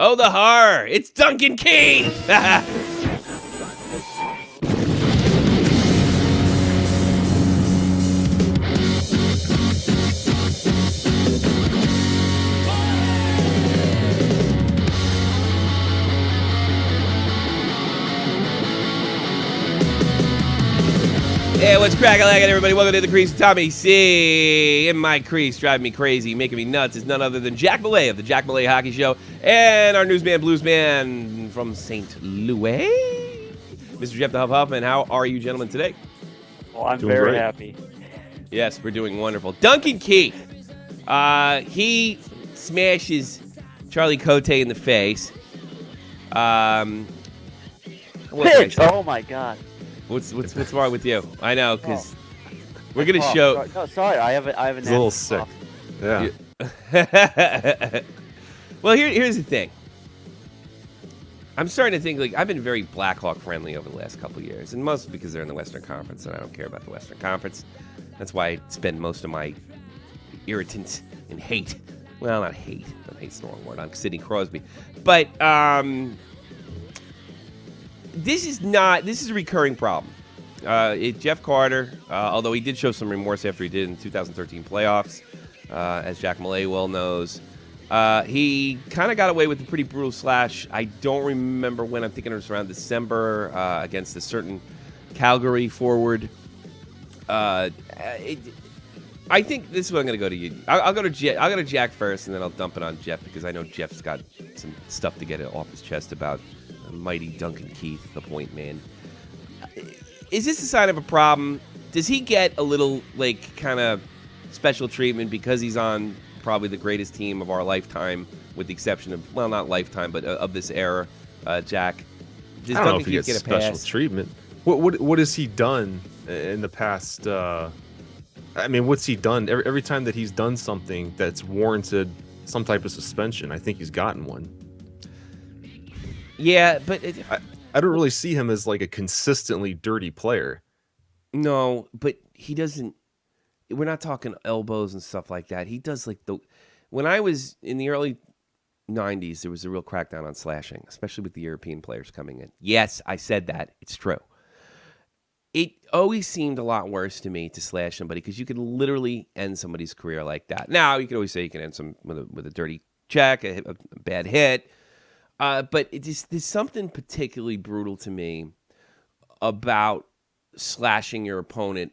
Oh, the horror! It's Duncan Keith! Hey, what's cracking, everybody? Welcome to the Crease with Tommy C. In my crease, driving me crazy, making me nuts is none other than Jack Millay of the Jack Millay Hockey Show and our newsman, bluesman from St. Louis, Mr. Jeff the Huffman. How are you, gentlemen, today? Well, I'm doing very happy. Yes, we're doing wonderful. Duncan Keith, he smashes Charlie Cote in the face. Bitch! Oh my God. What's wrong with you? I know, because we're gonna show. No, sorry, I have a little sick. Yeah. Well, here's the thing. I'm starting to think like I've been very Blackhawk friendly over the last couple of years, and mostly because they're in the Western Conference, and I don't care about the Western Conference. That's why I spend most of my irritants and hate. Well, not hate. Hate's the wrong word on Sidney Crosby, but This is a recurring problem. Jeff Carter, although he did show some remorse after he did in the 2013 playoffs, as Jack Millay well knows, he kind of got away with a pretty brutal slash. I don't remember when. I'm thinking it was around December against a certain Calgary forward. I think this is what I'm going to go to you. I'll go to Jack first, and then I'll dump it on Jeff because I know Jeff's got some stuff to get it off his chest about mighty Duncan Keith, the point man. Is this a sign of a problem? Does he get a little, like, kind of special treatment because he's on probably the greatest team of our lifetime, with the exception of, well, not lifetime, but of this era, Jack? Does I don't Duncan know if he Keith gets get a special pass? treatment. What has he done in the past? I mean, what's he done? Every time that he's done something that's warranted some type of suspension, I think he's gotten one. Yeah, but I don't really see him as like a consistently dirty player. No, but he doesn't. We're not talking elbows and stuff like that. He does like when I was in the early 90s, there was a real crackdown on slashing, especially with the European players coming in. Yes, I said that. It's true. It always seemed a lot worse to me to slash somebody because you could literally end somebody's career like that. Now, you could always say you can end some with a dirty check, a bad hit. But there's something particularly brutal to me about slashing your opponent,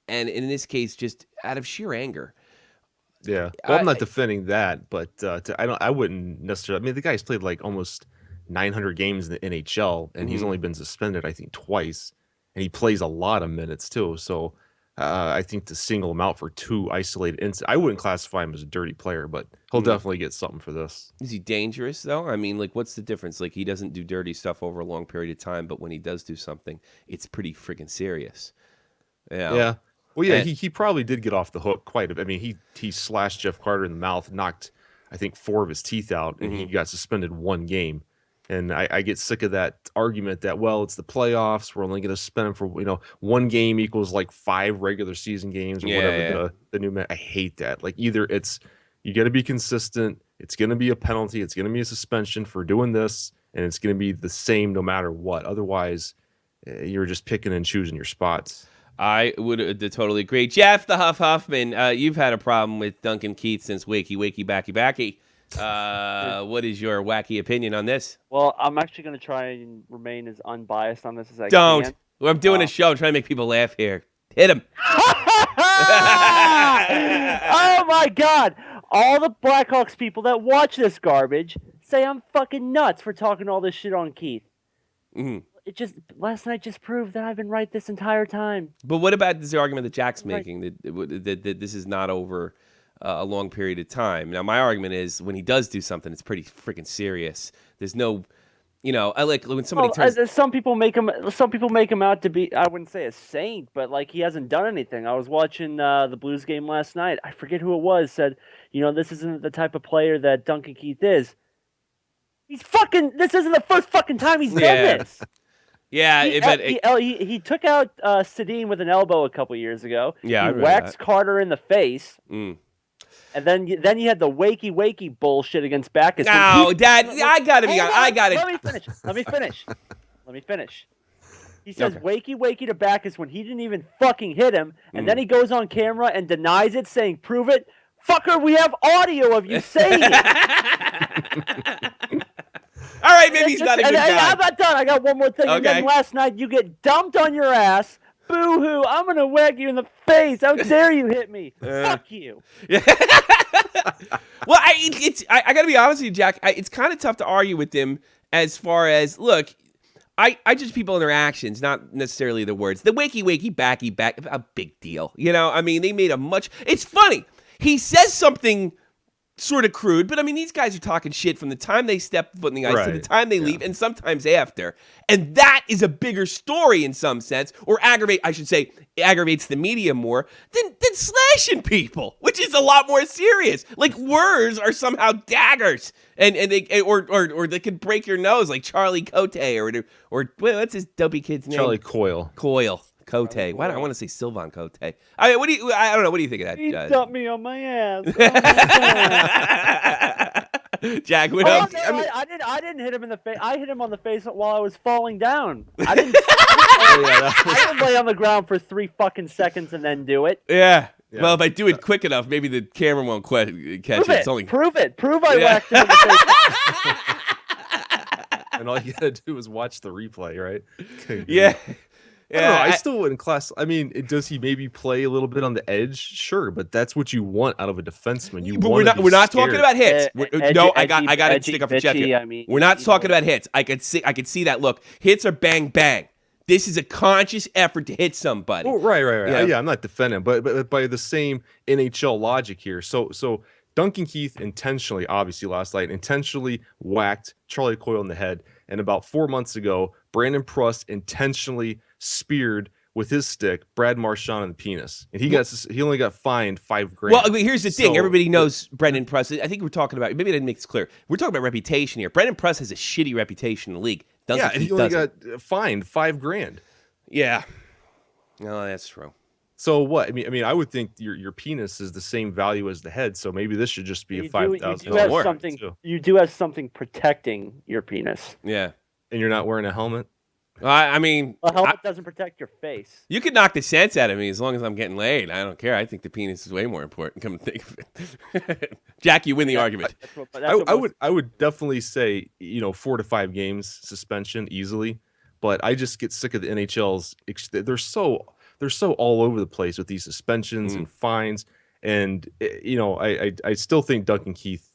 and in this case, just out of sheer anger. Yeah, well, I'm not defending that, but I wouldn't necessarily. I mean, the guy's played like almost 900 games in the NHL, and he's only been suspended, I think, twice, and he plays a lot of minutes too. So I think to single him out for two isolated incidents, I wouldn't classify him as a dirty player, but he'll definitely get something for this. Is he dangerous, though? I mean, like, what's the difference? Like, he doesn't do dirty stuff over a long period of time, but when he does do something, it's pretty freaking serious. Yeah. Well, yeah, he probably did get off the hook quite a bit. I mean, he slashed Jeff Carter in the mouth, knocked, I think, 4 of his teeth out, and he got suspended 1 game. And I get sick of that argument that, well, it's the playoffs. We're only going to suspend him for, 1 game equals like 5 regular season games or whatever the new man. I hate that. Like, either you got to be consistent. It's going to be a penalty. It's going to be a suspension for doing this. And it's going to be the same no matter what. Otherwise, you're just picking and choosing your spots. I would totally agree. Jeff the Huffman, you've had a problem with Duncan Keith since Wakey, Backy. What is your wacky opinion on this? Well, I'm actually going to try and remain as unbiased on this as I can. Don't. Well, I'm doing a show. I'm trying to make people laugh here. Hit him. Oh, my God. All the Blackhawks people that watch this garbage say I'm fucking nuts for talking all this shit on Keith. Last night just proved that I've been right this entire time. But what about this argument that Jack's making, that this is not over a long period of time? Now, my argument is when he does do something, it's pretty freaking serious. There's no, I like when somebody turns. Some people make him out to be, I wouldn't say a saint, but like he hasn't done anything. I was watching the Blues game last night. I forget who it was. Said, this isn't the type of player that Duncan Keith is. This isn't the first fucking time he's done this. Yeah, he took out Sedin with an elbow a couple years ago. Yeah, he whacked Carter in the face. And then you had the wakey bullshit against Backus. No, Dad, I gotta be. I gotta. Let me finish. He says wakey to Backus when he didn't even fucking hit him, and then he goes on camera and denies it, saying, "Prove it, fucker. We have audio of you saying it." All right, maybe he's not a good guy. I'm not done. I got one more thing. Okay. And then last night you get dumped on your ass. Boo-hoo, I'm going to whack you in the face. How dare you hit me? Fuck you. Well, I got to be honest with you, Jack. It's kind of tough to argue with them as far as, look, I judge people in their actions, not necessarily the words. The wakey, back, a big deal. You know, I mean, they made it's funny. He says something sort of crude, but I mean, these guys are talking shit from the time they step foot in the ice to the time they leave, and sometimes after. And that is a bigger story in some sense, or aggravates the media more than slashing people, which is a lot more serious. Like, words are somehow daggers, and they or they could break your nose, like Charlie Cote or what's his dopey kid's name? Charlie Coyle. Cote. Why do I want to say Sylvan Cote? I don't know. What do you think of that? He dumped me on my ass. Jack, what up? No, I didn't hit him in the face. I hit him on the face while I was falling down. I didn't lay on the ground for 3 fucking seconds and then do it. Yeah. Well, if I do it quick enough, maybe the camera won't catch it. Prove it. Prove I whacked him in the face. And all you gotta do is watch the replay, right? Yeah. Yeah, I still wouldn't class. I mean, does he maybe play a little bit on the edge? Sure, but that's what you want out of a defenseman. We're not talking about hits. I got to stick up for Jeff here. We're not talking about hits. I could see that. Look, hits are bang bang. This is a conscious effort to hit somebody. Oh, right. Yeah, I'm not defending, but by the same NHL logic here. So Duncan Keith intentionally, obviously last night, whacked Charlie Coyle in the head, and about 4 months ago, Brandon Pruss intentionally speared with his stick Brad Marchand in the penis, and he only got fined $5,000. Well, here's the thing: everybody knows Brendan Pruss. I think we're talking about, maybe I didn't make this clear. We're talking about reputation here. Brendan Pruss has a shitty reputation in the league. And he only got fined $5,000. Yeah, no, that's true. So what? I mean, I would think your penis is the same value as the head, so maybe this should just be a $5,000. You do have something protecting your penis. Yeah, and you're not wearing a helmet. I mean, a helmet doesn't protect your face. You could knock the sense out of me as long as I'm getting laid. I don't care. I think the penis is way more important. Come to think of it, Jack, you win the argument. I would definitely say 4 to 5 games suspension easily, but I just get sick of the NHL's. They're so all over the place with these suspensions and fines, and I still think Duncan Keith.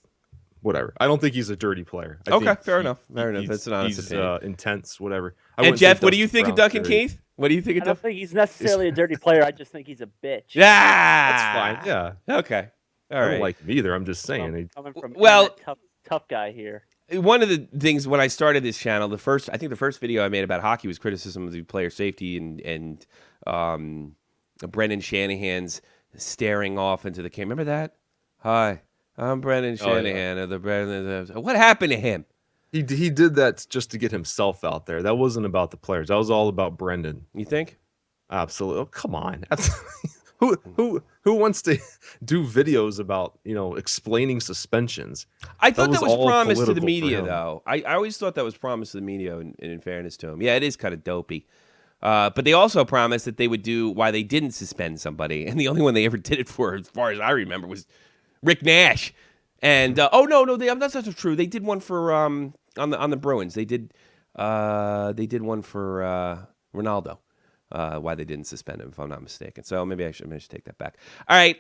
Whatever. I don't think he's a dirty player. Fair enough. That's an honest opinion. Intense, whatever. And Jeff, what do you think of Duncan Keith? What do you think of Duncan? I don't think he's necessarily a dirty player. I just think he's a bitch. Yeah, that's fine. Yeah. Okay. All right. I don't like him either. I'm just saying. Coming from tough guy here. One of the things when I started this channel, the first video I made about hockey was criticism of the player safety and Brendan Shanahan's staring off into the camera. Remember that? Hi. I'm Brendan Shanahan of the Brendan. What happened to him? He did that just to get himself out there. That wasn't about the players. That was all about Brendan. You think? Absolutely. Oh, come on. Who wants to do videos about explaining suspensions? I thought that was promised to the media, though. I always thought that was promised to the media. And in fairness to him, yeah, it is kind of dopey. But they also promised that they would do why they didn't suspend somebody, and the only one they ever did it for, as far as I remember, was Rick Nash. And that's not true. They did one for on the Bruins. They did one for Ronaldo. Why they didn't suspend him, if I'm not mistaken. So maybe I should take that back. All right.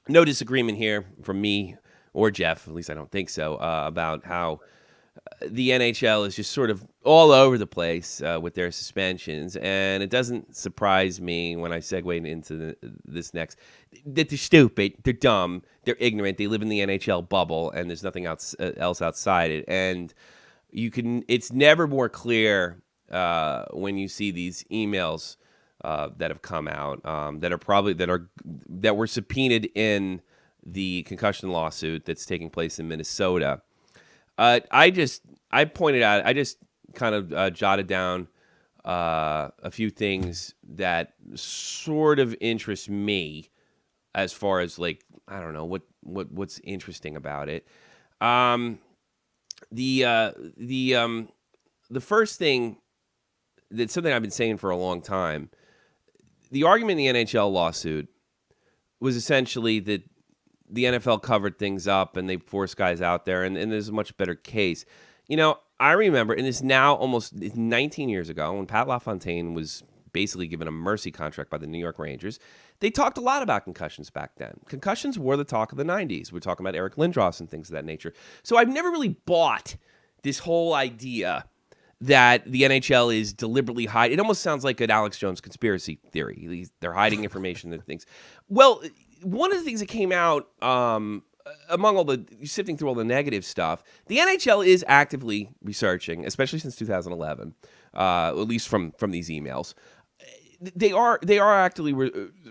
No disagreement here from me or Jeff. At least I don't think so. About how the NHL is just sort of all over the place with their suspensions, and it doesn't surprise me when I segue into this next that they're stupid, they're dumb, they're ignorant, they live in the NHL bubble, and there's nothing else outside it. And it's never more clear when you see these emails that have come out that were subpoenaed in the concussion lawsuit that's taking place in Minnesota. I just kind of jotted down a few things that sort of interest me as far as like I don't know what's interesting about it. The first thing that's something I've been saying for a long time. The argument in the NHL lawsuit was essentially that the NFL covered things up and they forced guys out there, and there's a much better case. You know, I remember, and it's now almost 19 years ago, when Pat LaFontaine was basically given a mercy contract by the New York Rangers, they talked a lot about concussions back then. Concussions were the talk of the 90s. We're talking about Eric Lindros and things of that nature. So I've never really bought this whole idea that the NHL is deliberately hiding. It almost sounds like an Alex Jones conspiracy theory. They're hiding information and things. Well, one of the things that came out among all the sifting through all the negative stuff, the NHL is actively researching, especially since 2011, at least from these emails. They are actively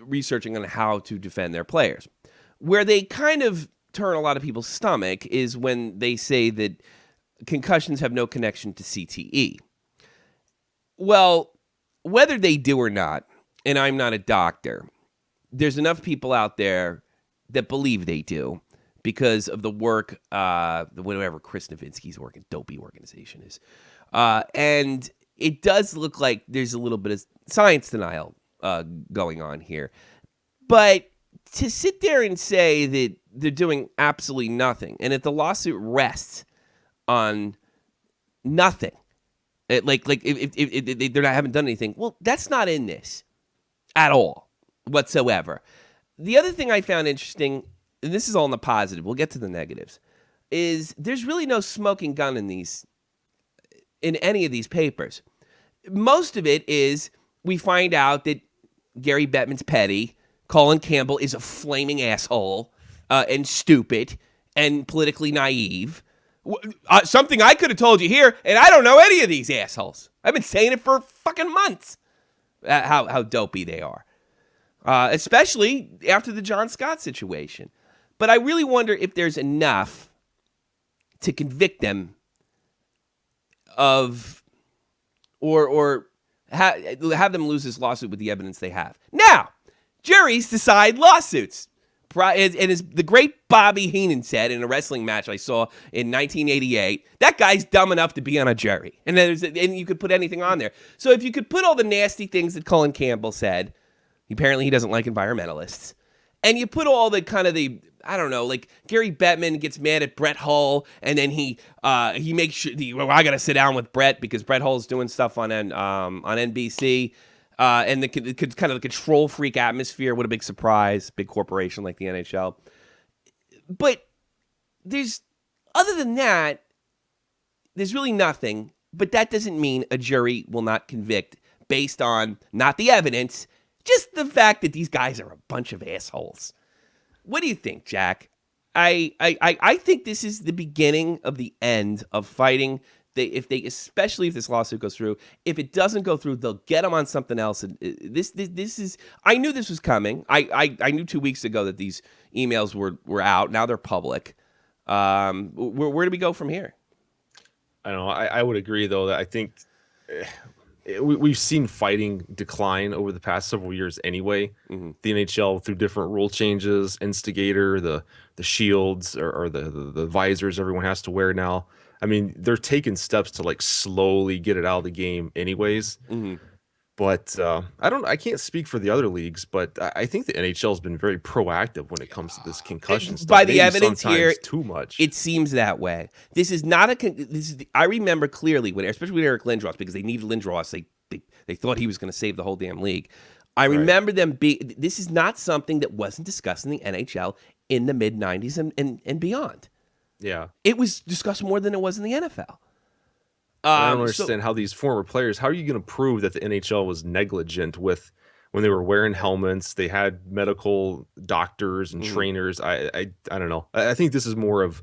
researching on how to defend their players. Where they kind of turn a lot of people's stomach is when they say that concussions have no connection to CTE. Well, whether they do or not, and I'm not a doctor, there's enough people out there that believe they do because of the work, whatever Chris Nowitzki's dopey organization is. And it does look like there's a little bit of science denial going on here. But to sit there and say that they're doing absolutely nothing, and if the lawsuit rests on nothing, if they haven't done anything, well, that's not in this at all whatsoever. The other thing I found interesting, and this is all in the positive, we'll get to the negatives, is there's really no smoking gun in any of these papers. Most of it is we find out that Gary Bettman's petty, Colin Campbell is a flaming asshole and stupid and politically naive. Something I could have told you here, and I don't know any of these assholes. I've been saying it for fucking months, how dopey they are. Especially after the John Scott situation. But I really wonder if there's enough to convict them of, or have them lose this lawsuit with the evidence they have. Now, juries decide lawsuits. And as the great Bobby Heenan said in a wrestling match I saw in 1988, that guy's dumb enough to be on a jury. And you could put anything on there. So if you could put all the nasty things that Colin Campbell said, apparently he doesn't like environmentalists, and you put all the kind of the, I don't know, like Gary Bettman gets mad at Brett Hull, and then he makes sure, I got to sit down with Brett because Brett Hull's doing stuff on NBC. And the kind of the control freak atmosphere. What a big surprise. Big corporation like the NHL. But other than that, there's really nothing. But that doesn't mean a jury will not convict based on not the evidence, just the fact that these guys are a bunch of assholes. What do you think, Jack? I think this is the beginning of the end of fighting. Especially if this lawsuit goes through, if it doesn't go through, they'll get them on something else. And this is. I knew this was coming. I knew 2 weeks ago that these emails were out. Now they're public. Where do we go from here? I don't know. I would agree though that I think we've seen fighting decline over the past several years anyway. Mm-hmm. The NHL through different rule changes, instigator, the shields or the visors everyone has to wear now. I mean, they're taking steps to like slowly get it out of the game anyways. Mm-hmm. But I can't speak for the other leagues, but I think the NHL has been very proactive when it comes to this concussion stuff. By the evidence here, too much. It seems that way. This is not I remember clearly especially with Eric Lindros, because they needed Lindros. They thought he was going to save the whole damn league. I remember this is not something that wasn't discussed in the NHL in the mid 90s and beyond. Yeah, it was discussed more than it was in the NFL. I don't understand how these former players. How are you going to prove that the NHL was negligent when they were wearing helmets? They had medical doctors and trainers. I don't know. I think this is more of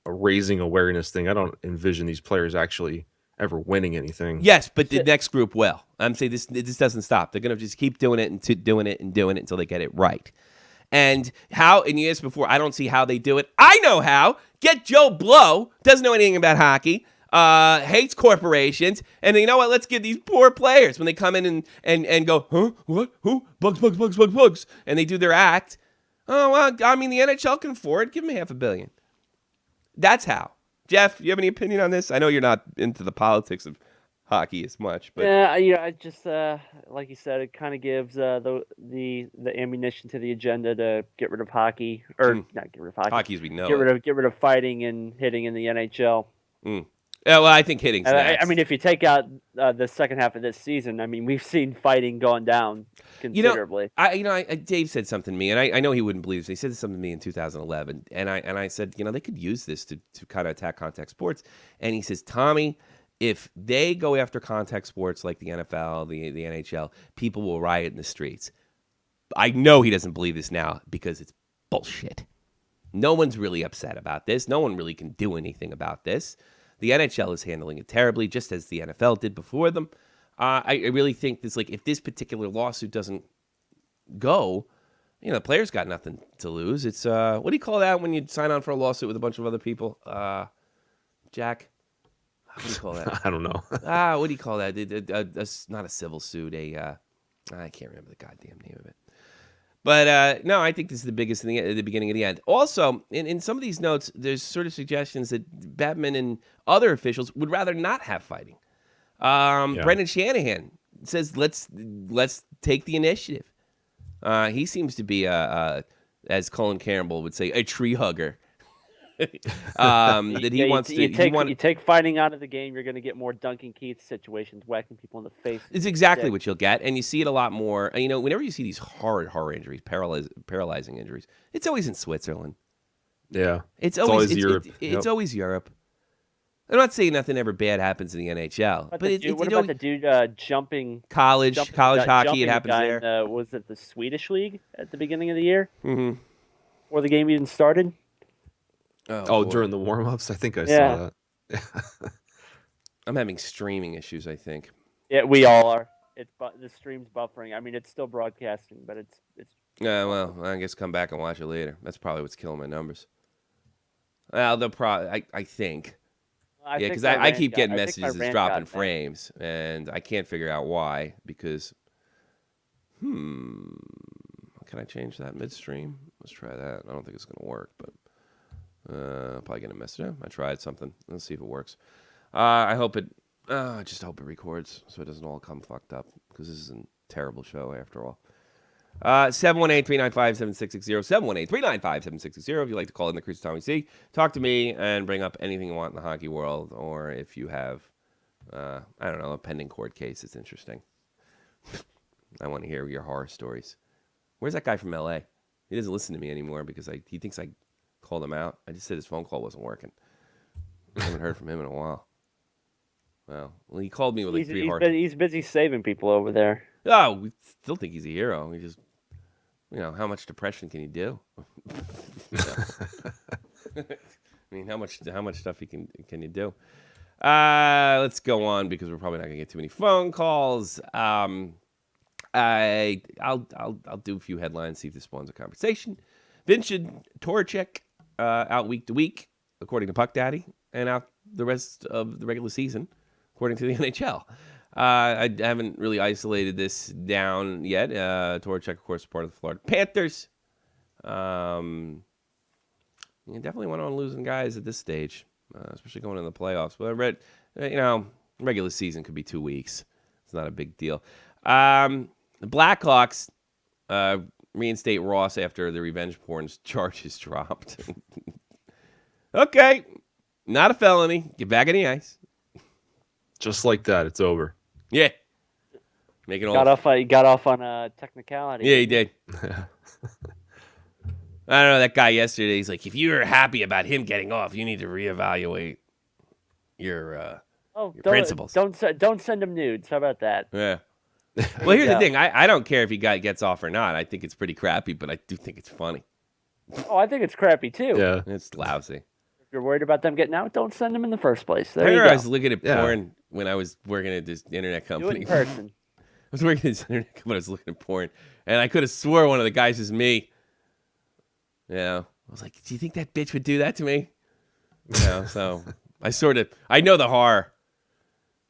a raising awareness thing. I don't envision these players actually ever winning anything. Yes, but the next group will. I'm saying this doesn't stop. They're going to just keep doing it and doing it until they get it right. And you asked before, I don't see how they do it. I know how. Get Joe Blow, doesn't know anything about hockey, hates corporations, and you know what? Let's give these poor players, when they come in and go, huh? What? Who? Bugs, and they do their act. Oh, well, I mean, the NHL can afford. Give him $500 million. That's how. Jeff, you have any opinion on this? I know you're not into the politics of hockey as much, but Yeah, I just like you said, it kind of gives the ammunition to the agenda to get rid of hockey, or not get rid of hockey. Hockey as we know get rid of fighting and hitting in the NHL. Yeah, well, I think hitting's next. I mean, if you take out the second half of this season, I mean, we've seen fighting gone down considerably. Dave said something to me, and I know he wouldn't believe this. He said something to me in 2011, and I said, they could use this to kind of attack contact sports. And he says, Tommy, if they go after contact sports like the NFL, the NHL, people will riot in the streets. I know he doesn't believe this now because it's bullshit. No one's really upset about this. No one really can do anything about this. The NHL is handling it terribly, just as the NFL did before them. I really think this, if this particular lawsuit doesn't go, the players got nothing to lose. It's what do you call that when you sign on for a lawsuit with a bunch of other people? Jack, what do you call that? I don't know. What do you call that? Not a civil suit. I can't remember the goddamn name of it. But no, I think this is the biggest thing at the beginning of the end. Also, in some of these notes, there's sort of suggestions that Batman and other officials would rather not have fighting. Brendan Shanahan says, let's take the initiative. He seems to be, as Colin Campbell would say, a tree hugger. That he wants to. You take fighting out of the game, you're going to get more Duncan Keith situations, whacking people in the face. It's exactly what you'll get, and you see it a lot more. Whenever you see these horror injuries, paralyzing injuries, it's always in Switzerland. Yeah, it's always Europe. It's always Europe. I'm not saying nothing ever bad happens in the NHL, but what about the dude jumping college hockey? It happens there. Was it the Swedish league at the beginning of the year? Mm-hmm. Before the game even started. During the warm-ups? I think I saw that. I'm having streaming issues, I think. Yeah, we all are. The stream's buffering. I mean, it's still broadcasting, but it's. Yeah, well, I guess come back and watch it later. That's probably what's killing my numbers. Well, they'll probably. I think. Because I keep getting messages it's dropping frames, and I can't figure out why. Because, can I change that midstream? Let's try that. I don't think it's gonna work, but. Probably get a message. I tried something. Let's see if it works. I hope it. I just hope it records so it doesn't all come fucked up because this is a terrible show after all. 718-395-7660. 718-395-7660. If you'd like to call in the Cruise Tommy C, talk to me and bring up anything you want in the hockey world, or if you have, I don't know, a pending court case that's interesting. I want to hear your horror stories. Where's that guy from LA? He doesn't listen to me anymore because he thinks I called him out. I just said his phone call wasn't working. I haven't heard from him in a while. Well, he called me with He's busy saving people over there. Oh, we still think he's a hero. He just, how much depression can he do? I mean, how much stuff can you do? Let's go on because we're probably not gonna get too many phone calls. I'll do a few headlines, see if this spawns a conversation. Vincent Torchek out week to week, according to Puck Daddy, and out the rest of the regular season, according to the NHL. I haven't really isolated this down yet. Torchek, of course, is part of the Florida Panthers. You definitely went on losing guys at this stage, especially going into the playoffs. But I read, regular season could be 2 weeks. It's not a big deal. The Blackhawks reinstate Ross after the revenge porn charges dropped. Okay, not a felony. Get back in the ice. Just like that, it's over. Yeah. He got off on a technicality. Yeah, he did. I don't know, that guy yesterday, he's like, if you're happy about him getting off, you need to reevaluate your principles. Don't send him nudes. How about that? Yeah. Well, here's the thing. I don't care if he gets off or not. I think it's pretty crappy, but I do think it's funny. Oh, I think it's crappy, too. Yeah. It's lousy. If you're worried about them getting out, don't send them in the first place. There you go. I was looking at porn when I was working at this internet company. Do it in person. I was working at this internet company. I was looking at porn, and I could have swore one of the guys is me. I was like, do you think that bitch would do that to me? So I know the horror.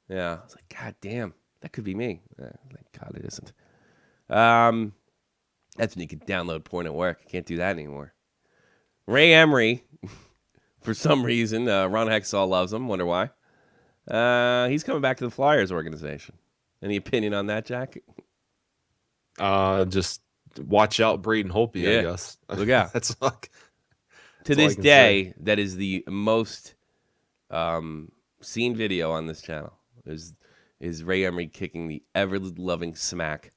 Yeah. I was like, God damn, that could be me. Thank God it isn't. That's when you could download porn at work. You can't do that anymore. Ray Emery, for some reason, Ron Hexall loves him. Wonder why. He's coming back to the Flyers organization. Any opinion on that, Jack? Just watch out, Braden Holtby. Yeah. I guess. Look out. That's like, to this day, that is the most seen video on this channel. Is Ray Emery kicking the ever-loving smack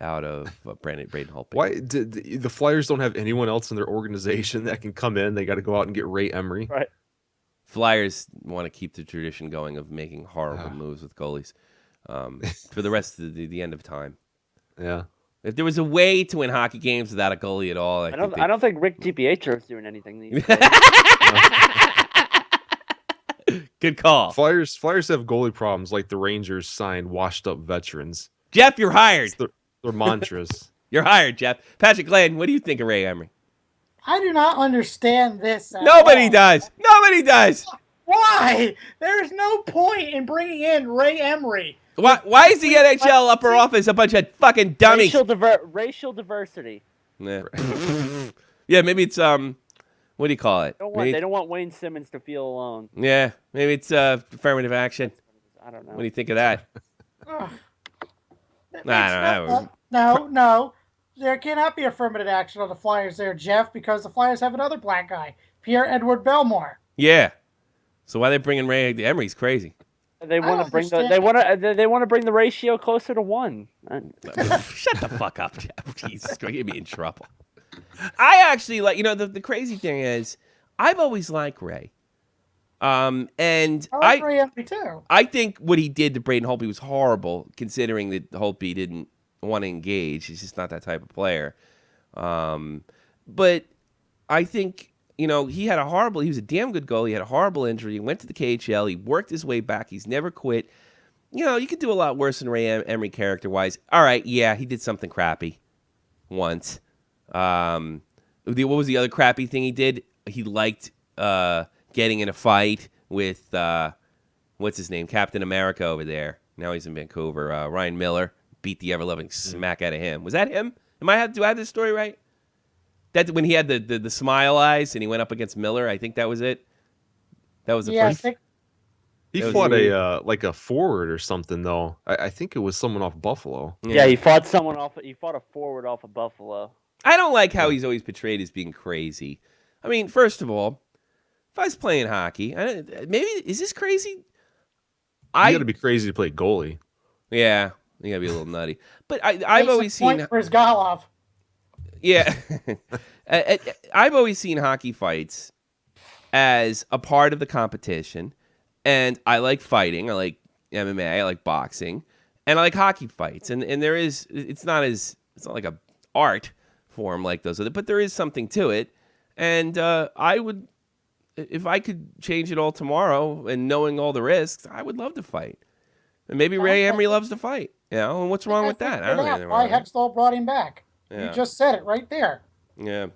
out of Braden Holtby. Why the Flyers don't have anyone else in their organization that can come in? They got to go out and get Ray Emery. Right. Flyers want to keep the tradition going of making horrible moves with goalies for the rest of the end of time. Yeah. If there was a way to win hockey games without a goalie at all, I don't think Rick DiPietro is doing anything these days. Good call. Flyers have goalie problems like the Rangers signed washed up veterans. Jeff, you're hired. It's their mantras. You're hired, Jeff. Patrick Glenn, what do you think of Ray Emery? I do not understand this. Nobody does. Nobody does. Why? There's no point in bringing in Ray Emery. Why is the NHL upper office a bunch of fucking dummies? Racial diversity. Yeah. Yeah, maybe it's what do you call it? They don't want Wayne Simmons to feel alone. Yeah, maybe it's affirmative action. I don't know. What do you think of that? No. There cannot be affirmative action on the Flyers there, Jeff, because the Flyers have another black guy, Pierre-Edouard Bellemare. Yeah. So why are they bringing Ray Emery's crazy? They want to bring the ratio closer to 1. Shut the fuck up, Jeff. Jesus, get me in trouble. I actually like, the crazy thing is, I've always liked Ray. And I like Ray Emery too. I think what he did to Braden Holtby was horrible, considering that Holtby didn't want to engage. He's just not that type of player. But I think, he was a damn good goalie. He had a horrible injury. He went to the KHL. He worked his way back. He's never quit. You could do a lot worse than Ray Emery character-wise. All right, yeah, he did something crappy once. What was the other crappy thing he did? He liked getting in a fight with, what's his name, Captain America over there. Now he's in Vancouver. Ryan Miller beat the ever-loving smack out of him. Was that him? Do I have this story right? That's when he had the smile eyes and he went up against Miller. I think that was it. That was the first. He fought a forward or something though. I think it was someone off Buffalo. Yeah, he fought a forward off of Buffalo. I don't like how he's always portrayed as being crazy. I mean, first of all, if I was playing hockey, maybe is this crazy? You got to be crazy to play goalie. Yeah, you got to be a little nutty. But I've always seen for his Golov. Yeah, I've always seen hockey fights as a part of the competition, and I like fighting. I like MMA. I like boxing, and I like hockey fights. And it's not like a art form like those other, but there is something to it. And I would, if I could change it all tomorrow, and knowing all the risks, I would love to fight. And maybe Ray Emery loves to fight. And what's wrong with that? I don't know. Why Hextall brought him back? Yeah. You just said it right there. Yeah.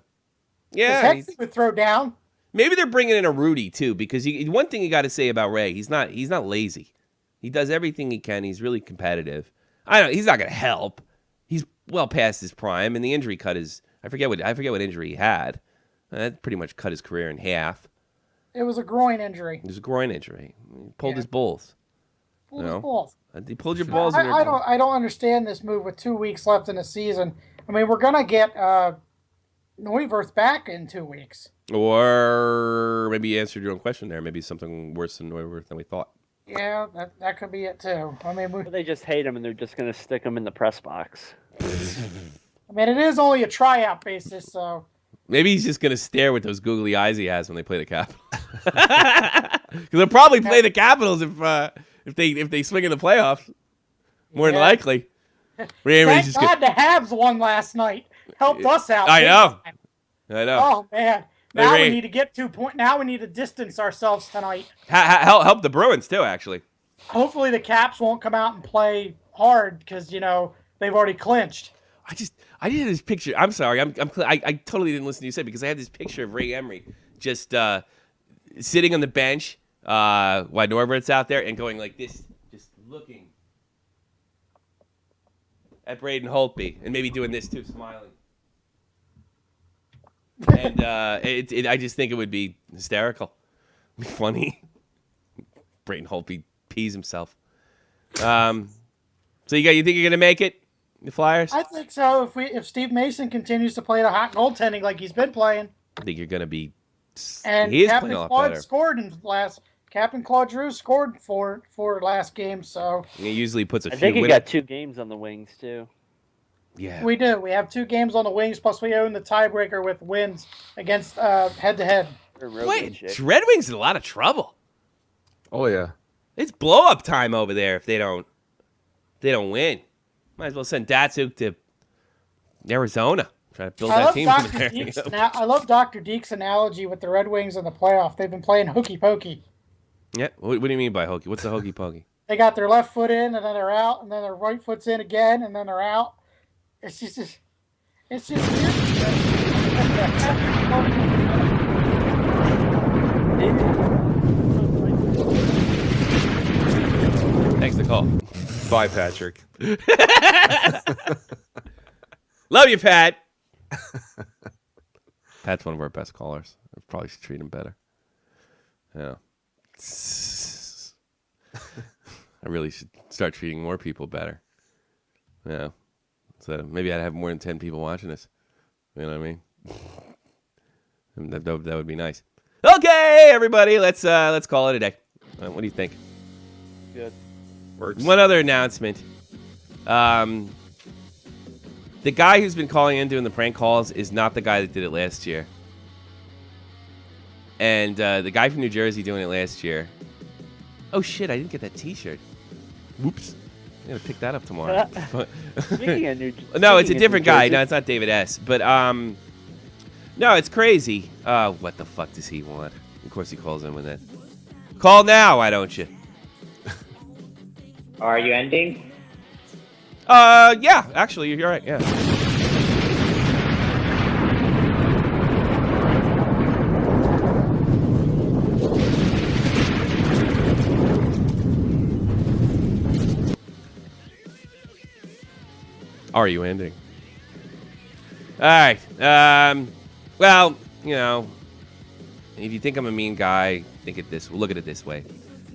Hextall would throw down. Maybe they're bringing in a Rudy too, because one thing you got to say about Ray, he's not lazy. He does everything he can. He's really competitive. He's not going to help. He's well past his prime, and the injury cut his. I forget what injury he had. That pretty much cut his career in half. It was a groin injury. It was a groin injury. He pulled his balls. Pulled his balls. He pulled your balls. I don't understand this move with 2 weeks left in the season. I mean, we're gonna get Neuwirth back in 2 weeks. Or maybe you answered your own question there. Maybe something worse than Neuwirth than we thought. Yeah, that could be it too. I mean, they just hate him and they're just gonna stick him in the press box. I mean, it is only a tryout basis, so. Maybe he's just gonna stare with those googly eyes he has when they play the Capitals. Because they'll probably play the Capitals if they swing in the playoffs. More than likely. Thank God the Habs won last night. Helped us out. I know. Oh man! Now we need to get 2 points. Now we need to distance ourselves tonight. Help the Bruins too, actually. Hopefully the Caps won't come out and play hard because they've already clinched. I did this picture. I'm sorry. I totally didn't listen to you say because I had this picture of Ray Emery just sitting on the bench while Neuwirth's out there and going like this, just looking at Braden Holtby, and maybe doing this too, smiling. And I just think it would be hysterical. It'd be funny. Braden Holtby pees himself. So you think you're gonna make it, the Flyers? I think so. If Steve Mason continues to play the hot goaltending like he's been playing, I think you're gonna be. and He is Captain playing a lot Claude better. scored in last. Captain Claude Drew scored for last game, so He usually puts a I few. think he got 2 games on the wings too. Yeah. we do. We have 2 games on the wings, plus we own the tiebreaker with wins against head-to-head. Wait, Red Wings in a lot of trouble. Oh yeah. It's blow up time over there if they don't win. Might as well send Datsuk to Arizona. Try to build that team from there. I love Dr. Deek's analogy with the Red Wings in the playoff. They've been playing hokey pokey. Yeah. What do you mean by hokey? What's the hokey pokey? They got their left foot in, and then they're out, and then their right foot's in again, and then they're out. It's just weird. Thanks for the call. Bye, Patrick. Love you, Pat. Pat's one of our best callers. I probably should treat him better. Yeah. I really should start treating more people better. Yeah. So maybe I'd have more than 10 people watching this. You know what I mean? And that would be nice. Okay, everybody, let's call it a day. What do you think? Good. Works. One other announcement. The guy who's been calling in doing the prank calls is not the guy that did it last year. And the guy from New Jersey doing it last year. Oh shit! I didn't get that T-shirt. Whoops! I'm gonna pick that up tomorrow. Speaking of No, it's a different guy. No, it's not David S. But no, it's crazy. What the fuck does he want? Of course he calls in with that. Call now, why don't you? Are you ending? Yeah, actually, you're right. Yeah. Are you ending? All right. Well, you know, if you think I'm a mean guy, look at it this way.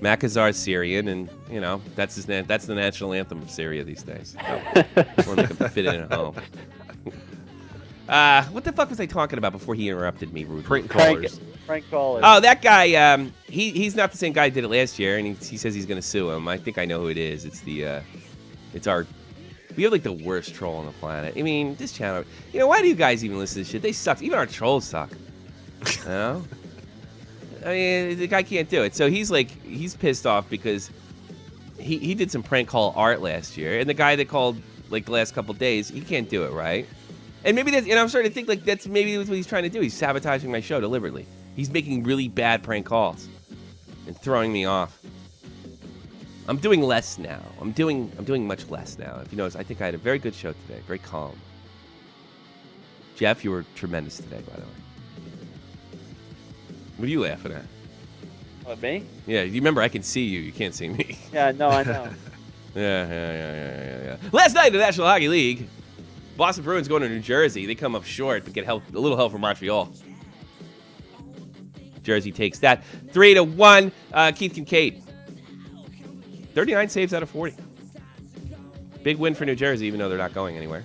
Mecca Syrian, and you know that's the national anthem of Syria these days. So, I want to make him fit in at home. What the fuck was I talking about before he interrupted me rudely? Prank callers. Prank callers. Oh, that guy. He's not the same guy who did it last year, and he says he's going to sue him. I think I know who it is. We have like the worst troll on the planet. I mean, this channel. You know, why do you guys even listen to this shit? They suck. Even our trolls suck. You know. I mean, the guy can't do it. So he's pissed off because he did some prank call art last year, and the guy that called like the last couple days, he can't do it, right? And maybe that's, and I'm starting to think like that's maybe what he's trying to do. He's sabotaging my show deliberately. He's making really bad prank calls and throwing me off. I'm doing less now. I'm doing much less now. If you notice, I think I had a very good show today, very calm. Jeff, you were tremendous today, by the way. What are you laughing at? What, me? Yeah, you remember I can see you. You can't see me. Yeah, no, I know. Yeah. Last night in the National Hockey League, Boston Bruins going to New Jersey. They come up short, but get a little help from Montreal. Jersey takes that 3-1. Keith Kincaid, 39 saves out of 40. Big win for New Jersey, even though they're not going anywhere.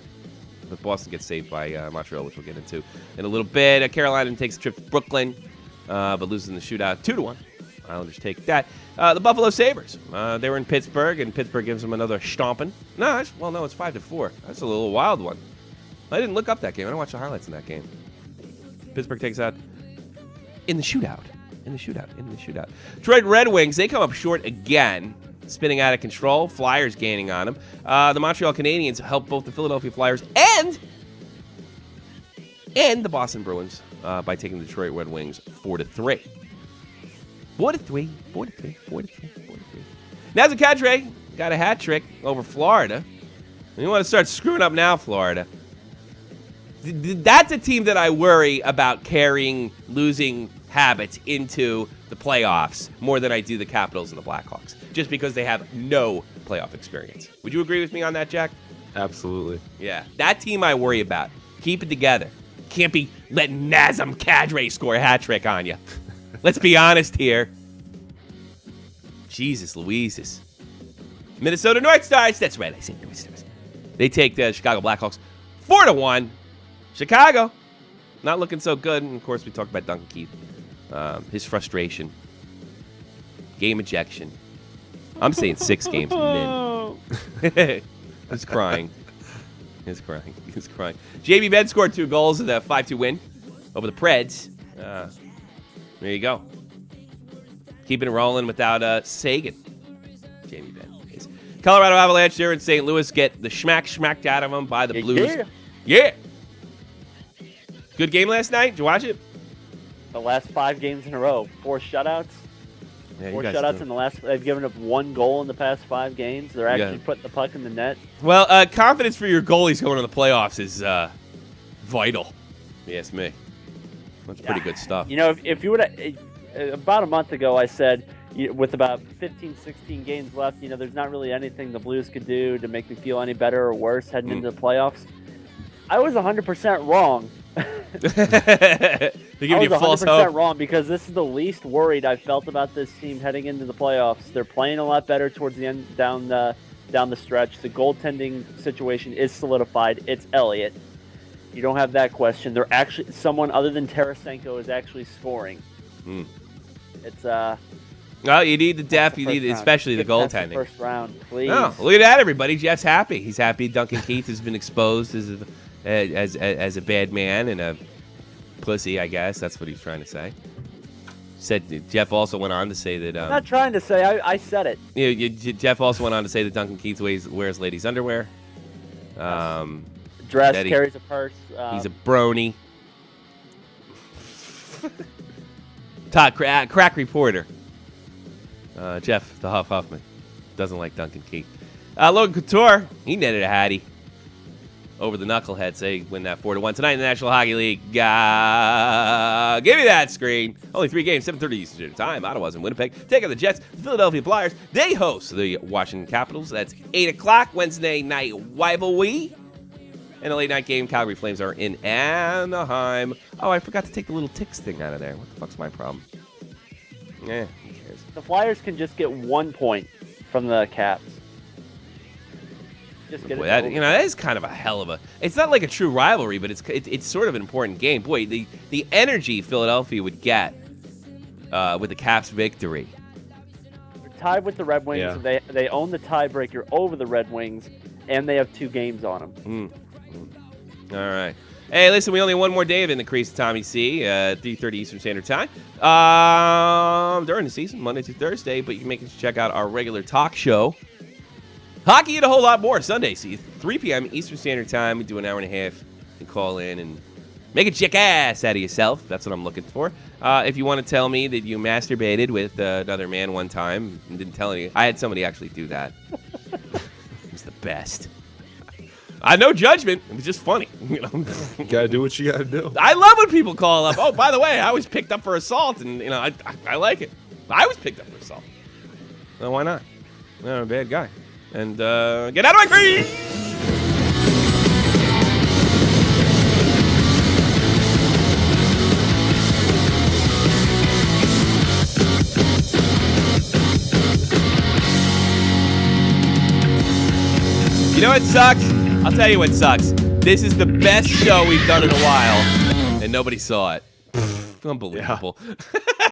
But Boston gets saved by Montreal, which we'll get into in a little bit. Carolina takes a trip to Brooklyn, but loses in the shootout 2-1. Islanders take that. The Buffalo Sabres. They were in Pittsburgh, and Pittsburgh gives them another stomping. No, it's 5-4. That's a little wild one. I didn't look up that game. I didn't watch the highlights in that game. Pittsburgh takes out in the shootout. Detroit Red Wings, they come up short again, spinning out of control. Flyers gaining on them. The Montreal Canadiens help both the Philadelphia Flyers and the Boston Bruins by taking the Detroit Red Wings 4-3. 4-3. Nazem Kadri got a hat trick over Florida. And you want to start screwing up now, Florida. That's a team that I worry about carrying losing habits into the playoffs more than I do the Capitals and the Blackhawks, just because they have no playoff experience. Would you agree with me on that, Jack? Absolutely. Yeah, that team I worry about. Keep it together. Can't be letting Nazem Kadri score a hat trick on you. Let's be honest here. Jesus Louises. Minnesota North Stars. That's right, I said North Stars. They take the Chicago Blackhawks 4-1. Chicago, not looking so good. And of course, we talked about Duncan Keith. His frustration. Game ejection. I'm saying 6 games min. He's crying. He's crying. He's crying. JB Ben scored 2 goals in the 5-2 win over the Preds. There you go. Keeping it rolling without Sagan. Jamie Ben. Colorado Avalanche there in St. Louis get the schmacked out of them by the Blues. Yeah. Good game last night. Did you watch it? The last 5 games in a row. 4 shutouts. Yeah, 4 shutouts in the last. They've given up 1 goal in the past 5 games. They're actually putting the puck in the net. Well, confidence for your goalies going to the playoffs is vital. Yes, me. That's pretty good stuff. You know, if you would have, about a month ago, I said, with about 15, 16 games left, there's not really anything the Blues could do to make me feel any better or worse heading into the playoffs. I was 100% wrong. They're giving you false hope. 100% wrong because this is the least worried I've felt about this team heading into the playoffs. They're playing a lot better towards the end, down the stretch. The goaltending situation is solidified. It's Elliott. You don't have that question. They're actually someone other than Tarasenko is actually scoring. It's Well, you need the depth. You need, especially the goaltending. First round, please. No, look at that, everybody. Jeff's happy. He's happy. Duncan Keith has been exposed as a bad man and a pussy. I guess that's what he's trying to say. Jeff also went on to say that. I'm not trying to say. I said it. Jeff also went on to say that Duncan Keith wears ladies' underwear. Dress, carries a purse. He's a brony. Todd, crack reporter. Jeff, the Huffman, doesn't like Duncan Keith. Logan Couture, he netted a hattie over the Knuckleheads. They win that 4-1 tonight in the National Hockey League. Give me that screen. Only 3 games, 7:30 Eastern Standard Time. Ottawa's in Winnipeg. Take on the Jets. The Philadelphia Flyers, they host the Washington Capitals. That's 8 o'clock Wednesday night rivalry. And the late night game, Calgary Flames are in Anaheim. Oh, I forgot to take the little ticks thing out of there. What the fuck's my problem? Who cares? The Flyers can just get 1 point from the Caps. Just get that is kind of a hell of a. It's not like a true rivalry, but it's sort of an important game. Boy, the energy Philadelphia would get with the Caps' victory. They're tied with the Red Wings. Yeah. They own the tiebreaker over the Red Wings, and they have 2 games on them. All right. Hey, listen, we only have 1 more day of In the Crease, Tommy C, 3:30 Eastern Standard Time. During the season, Monday through Thursday, but you can make sure to check out our regular talk show. Hockey and a whole lot more. Sunday, 3 p.m. Eastern Standard Time. We do an hour and a half. You call in and make a jackass out of yourself. That's what I'm looking for. If you want to tell me that you masturbated with another man one time and didn't tell any, I had somebody actually do that. It was the best. No judgment. It was just funny. You gotta do what you gotta do. I love when people call up. Oh, by the way, I was picked up for assault, and I like it. I was picked up for assault. Well, why not? I'm a bad guy. And get out of my crease! You know what sucks? I'll tell you what sucks. This is the best show we've done in a while, and nobody saw it. Unbelievable. Yeah.